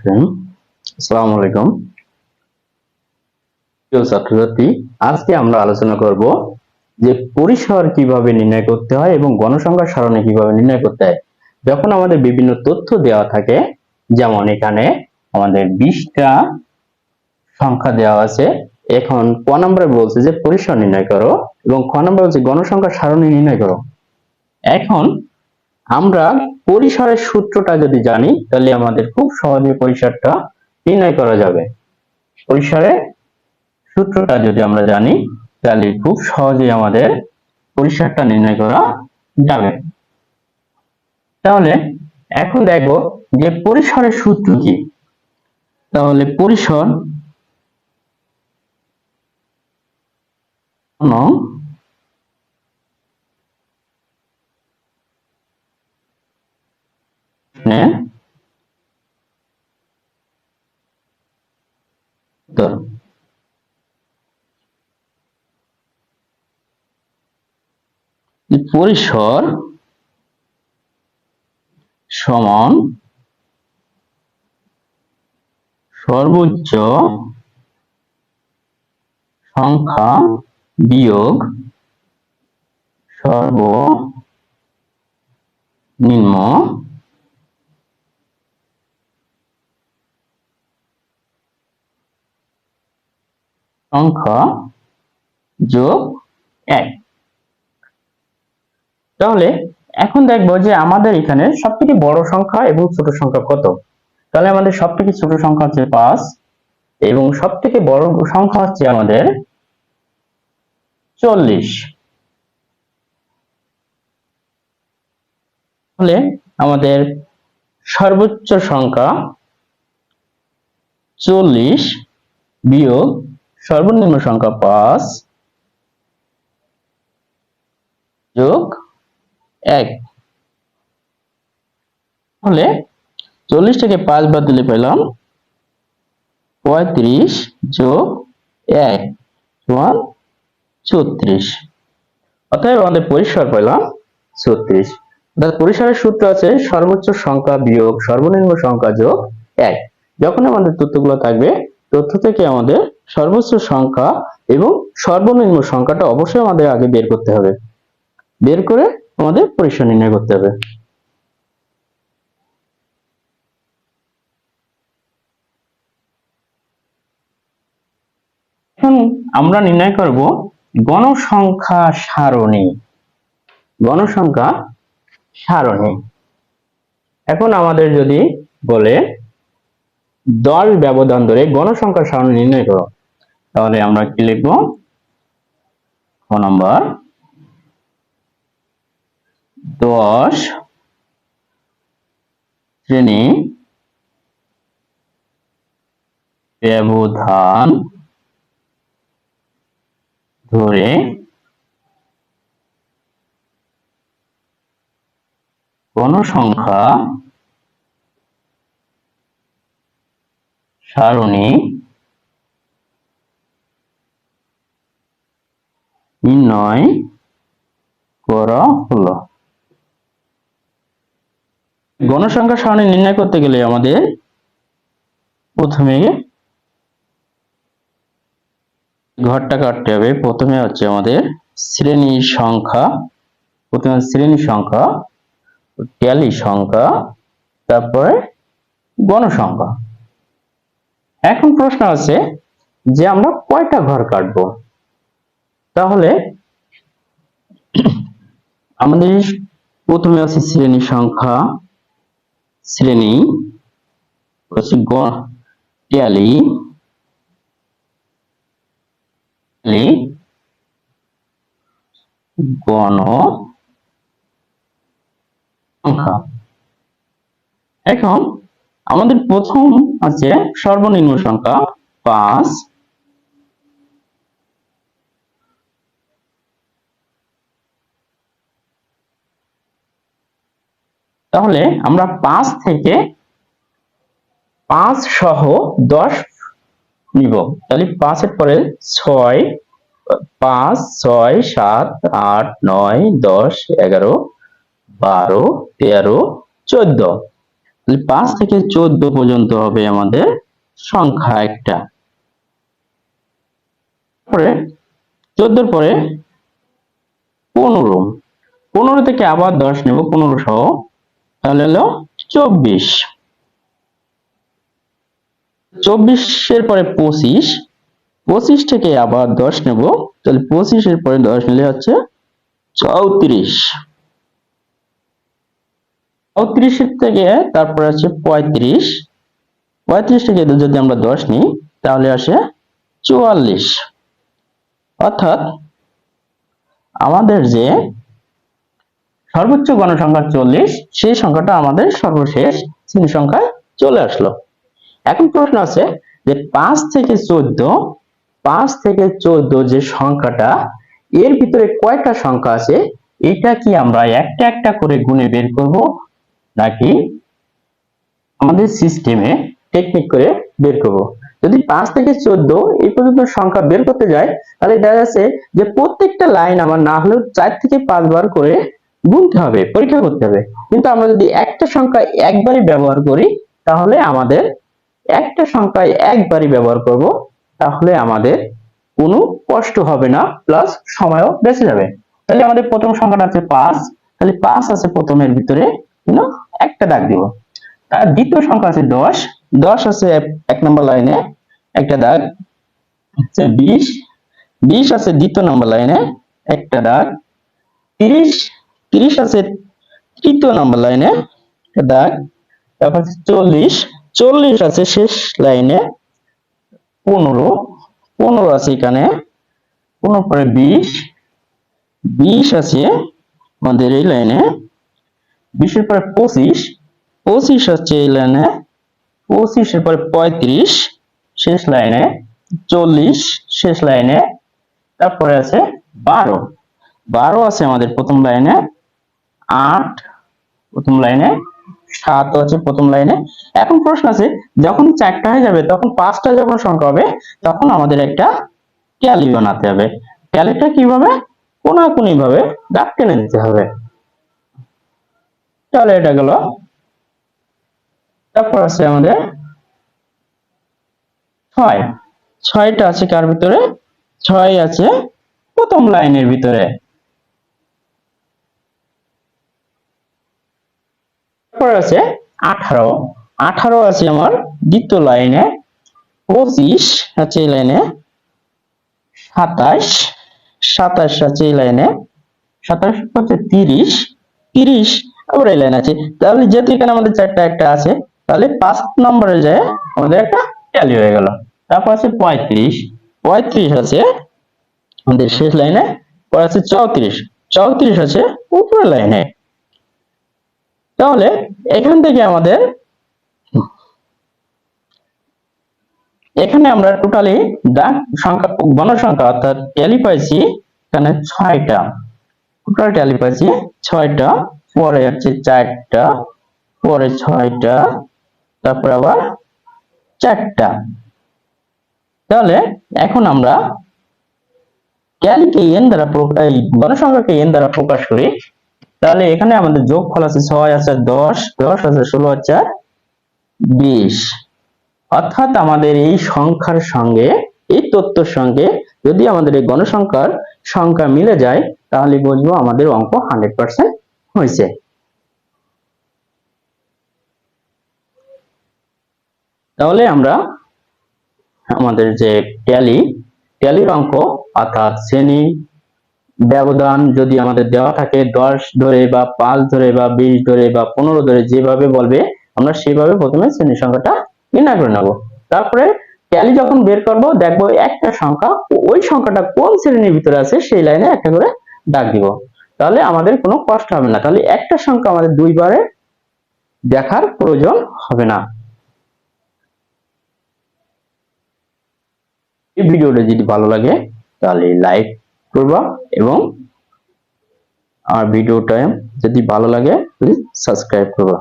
আসসালামু আলাইকুম প্রিয় ছাত্রছাত্রী, আজকে আমরা আলোচনা করব যে পরিসর কিভাবে নির্ণয় করতে হয় এবং গণসংখ্যার সারণী কিভাবে নির্ণয় করতে হয়। যখন আমাদের বিভিন্ন তথ্য দেওয়া থাকে, যেমন এখানে আমাদের 20টা সংখ্যা দেওয়া আছে, এখন ক নম্বরে বলছে যে পরিসর নির্ণয় করো এবং খ নম্বরে বলছে গণসংখ্যার সারণী নির্ণয় করো। এখন আমরা পরিসরের সূত্রটা যদি জানি তাহলে আমাদের খুব সহজে পরিসরটা নির্ণয় করা যাবে। পরিসরের সূত্রটা যদি আমরা জানি তাহলে খুব সহজেই আমাদের পরিসরটা নির্ণয় করা যাবে। তাহলে এখন দেখো যে পরিসরের সূত্র কি। তাহলে পরিসর পরিসর সমান সর্বোচ্চ সংখ্যা বিয়োগ সর্বনিম্ন সংখ্যা যোগ 1। তাহলে এখন দেখবো যে আমাদের এখানে সবথেকে বড় সংখ্যা এবং ছোট সংখ্যা কত। তাহলে আমাদের সবথেকে ছোট সংখ্যা হচ্ছে 5 এবং সবথেকে বড় সংখ্যা হচ্ছে আমাদের 40। তাহলে আমাদের সর্বোচ্চ সংখ্যা 40 বিয়োগ সর্বনিম্ন সংখ্যা 5 যোগ 1। তাহলে 40 থেকে 5 বাদ দিলে পেলাম 35 যোগ 1 সমান 34। অতএব আমাদের পরিসর পেলাম 34। অর্থাৎ পরিসরের সূত্র আছে সর্বোচ্চ সংখ্যা বিয়োগ সর্বনিম্ন সংখ্যা যোগ 1। যখন আমাদের তথ্যগুলো থাকবে, তথ্য থেকে আমাদের সর্বোচ্চ সংখ্যা এবং সর্বনিম্ন সংখ্যাটা অবশ্যই আমাদের আগে বের করতে হবে। বের করে আমাদের পরিসর নির্ণয় করতে হবে। এখন আমরা নির্ণয় করব গণসংখ্যা সারণী। গণসংখ্যা সারণী। এখন আমাদের যদি বলে 10 ব্যবধান ধরে গণসংখ্যা সারণী নির্ণয় করো, তাহলে আমরা কি লিখব? খ নাম্বার 10 শ্রেণী ব্যবধান ধরে গণসংখ্যা সারণী নির্ণয় করা হলো। গণসংখ্যা সারণী নির্ণয় করতে গেলে আমাদের প্রথমে ঘরটা কাটতে হবে। প্রথমে হচ্ছে আমাদের শ্রেণী সংখ্যা, প্রথমে শ্রেণী সংখ্যা, ট্যালি সংখ্যা, তারপরে গণসংখ্যা। এখন প্রশ্ন আছে যে আমরা কয়টা ঘর কাটবো। তাহলে আমাদের প্রথমে আছে শ্রেণী সংখ্যা, শ্রেণী হচ্ছে ট্যালি, গণসংখ্যা। এখন আমাদের প্রথম আছে সর্বনিম্ন সংখ্যা 5। তাহলে আমরা 5 থেকে 5 সহ 10 নিব। তাহলে 5 এর পরে 6, 5, 6, 7, 8, 9, 10, 11, 12, 13, 14। 5 থেকে 14 পর্যন্ত হবে আমাদের সংখ্যা একটা। পরে 14 পরে 15, 15 থেকে আবার 10 নেব 15 সহ, তাহলে হলো 24, 24 এর পরে 25, 25 থেকে আবার 10 নেব, তাহলে 25 এর পরে 10 নিলে হচ্ছে 34, 34 এর থেকে তারপরে আছে 35, 35 থেকে যদি আমরা 10 নিই তাহলে আসে 44। অর্থাৎ আমাদের যে সর্বোচ্চ গণসংখ্যা 40, সেই সংখ্যাটা আমাদের সর্বশেষ শ্রেণী সংখ্যায় চলে আসলো। এখন প্রশ্ন আছে যে 5 থেকে 14 যে সংখ্যাটা, এর ভিতরে কয়টা সংখ্যা আছে, এটা কি আমরা একটা একটা করে গুণে বের করব নাকি আমাদের সিস্টেমে টেকনিক করে বের করব? যদি 5 থেকে 14 এই পর্যন্ত সংখ্যা বের করতে যাই, তাহলে দেখা যাচ্ছে যে প্রত্যেকটা লাইন আমার না হলেও 4 থেকে 5 বার করে গুনতে হবে, পরীক্ষা করতে হবে। কিন্তু আমরা যদি একটা সংখ্যা একবারই ব্যবহার করি, তাহলে আমাদের একটা সংখ্যায় একবারই ব্যবহার করব, তাহলে আমাদের কোনো কষ্ট হবে না, প্লাস সময়ও বেঁচে যাবে। তাহলে আমাদের প্রথম সংখ্যাটা আছে 5, তাহলে 5 আছে প্রথমের ভিতরে, একটা দাগ দিব। তার দ্বিতীয় সংখ্যা আছে 10, 10 আছে এক নম্বর লাইনে, একটা দাগ। 20, 20 আছে দ্বিতীয় নম্বর লাইনে, একটা দাগ। 30, 30 আছে তৃতীয় নম্বর লাইনে, একটা দাগ। তারপর 40, 40 আছে শেষ লাইনে। 15, 15 আছে এখানে, 15 পরে 20, 20 আছে আমাদের এই লাইনে। 20 এর পরে 25, 25 আছে এই লাইনে। 25 এর পরে 35 শেষ লাইনে। 40 শেষ লাইনে। তারপরে আছে 12, 12 আছে আমাদের প্রথম লাইনে। 8 প্রথম লাইনে। 7 আছে প্রথম লাইনে। এখন প্রশ্ন আছে, যখন 4টা হয়ে যাবে, তখন 5টা যখন সংখ্যা হবে, তখন আমাদের একটা ট্যালি বানাতে হবে। ট্যালিটা কিভাবে? কোনাকুনি ভাবে দাগ টেনে দিতে হবে। তাহলে এটা গেল। তারপর আছে আমাদের 6, 6টা আছে কার ভিতরে? 6 আছে প্রথম লাইনের ভিতরে। তারপর আছে 18, 18 আছে আমার দ্বিতীয় লাইনে। 25 আছে এই লাইনে। 27, 27 আছে এই লাইনে। 27 হচ্ছে 30, 30 আবার এই লাইন আছে। তাহলে যেহেতু এখানে আমাদের 4টা একটা আছে, তাহলে 5 নম্বরে যায় আমাদের একটা ট্যালি হয়ে গেল। তারপর আছে 35, 35 আছে আমাদের শেষ লাইনে। পরে আছে 34, 34 আছে উপরের লাইনে। তাহলে এখান থেকে আমাদের এখানে আমরা টোটালি সংখ্যা গণসংখ্যা অর্থাৎ ট্যালি পাইছি এখানে 6টা। টোটাল ট্যালি পাইছি 6টা, পরে হচ্ছে 4টা, পরে 6টা, তারপর আবার 4টা। তাহলে এখন আমরা ট্যালিকে n দ্বারা গণসংখ্যাকে n দ্বারা প্রকাশ করি। তাহলে এখানে আমাদের যোগফল আছে 6 আছে 10, 10 আছে 16 আছে 20। অর্থাৎ আমাদের এই সংখ্যার সঙ্গে, এই তথ্যের সঙ্গে যদি আমাদের এই গণসংখ্যার সংখ্যা মিলে যায়, তাহলে বুঝবো আমাদের অঙ্ক 100% হয়েছে। তাহলে আমরা আমাদের যে ট্যালির অঙ্ক অর্থাৎ শ্রেণী ব্যবধান যদি আমাদের দেওয়া থাকে 10 ধরে বা 5 ধরে বা 20 ধরে বা 15 ধরে, যেভাবে বলবে আমরা সেভাবে প্রথমে শ্রেণী সংখ্যাটা নির্ণয় করে নেব। তারপরে ট্যালি যখন বের করব, দেখবো একটা সংখ্যা, ওই সংখ্যাটা কোন শ্রেণীর ভিতরে আছে সেই লাইনে একটা করে দাগ দিব। তাহলে আমাদের কোনো কষ্ট হবে না। তাহলে একটা সংখ্যা আমাদের দুইবারে দেখার প্রয়োজন হবে না। এই ভিডিওটা যদি ভালো লাগে তাহলে লাইক করবা, এবং আমার ভিডিওটা যদি ভালো লাগে প্লিজ সাবস্ক্রাইব করবা।